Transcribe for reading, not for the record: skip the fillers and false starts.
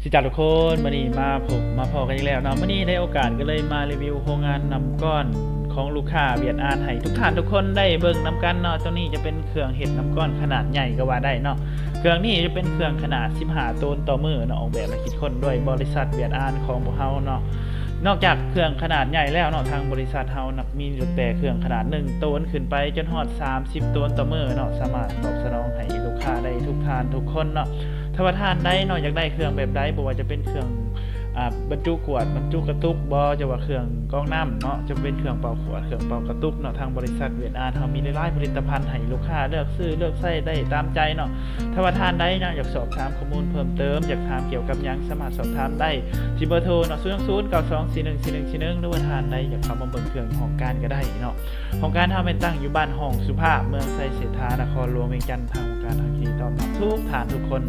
สิจัดทุกคนมื้อนี้มาพบมาพอกันอีกแล้วเนาะมื้อนี้ได้โอกาสก็เลยมารีวิวโรงงานน้ำก้อนของลูกค้าเวียดนามให้ทุกท่านทุกคนได้เบิ่งนํกันเนาะตัวนี้จะเป็นเครื่องเฮ็ดน้ำก้อนขนาดใหญ่ก็ว่าได้เนาะเครื่องนี้จะเป็นเครื่องขนาด15ตนต่อมื้อเนาะออกแบบและคิดค้นด้วยบริษัทเวียดนามของพวกเฮาเนาะนอกจากเครื่องขนาดใหญ่แล้วเนาะทางบริษัทเฮานะมีแต่เครื่องขนาด1ตนขึ้นไปจนฮอด30ตนต่อมื้อเนาะสามารถตอบสนองให้ลูกค้าได้ทุกท่านทุกคนเนาะ ถ้าว่าท่านได้เนาะอยากได้เครื่องแบบใดบ่ว่าจะเป็นเครื่องบรรจุขวดบรรจุกระตุกบ่จะว่าเครื่องกรองน้ำเนาะจะเป็นเครื่องเป่าขวดเครื่องเป่ากระตุกเนาะทางบริษัทเวียดนามเฮามีหลายๆผลิตภัณฑ์ให้ลูกค้าเลือกซื้อเลือกใช้ได้ตามใจเนาะถ้าว่าท่านได้เนาะอยากสอบถามข้อมูลเพิ่มเติมอยากถามเกี่ยวกับหยังสามารถสอบถามได้ที่เบอร์โทรเนาะ02924144141หรือว่าท่านใดอยากเข้ามาเบิ่งเครื่องของการก็ได้เนาะของการเฮาเป็นตั้งอยู่บ้านห้องสุภาพเมืองไซเสถานครหลวงเวียงจันทน์ทางการทางที่ต้อนรับทุกท่านทุกคน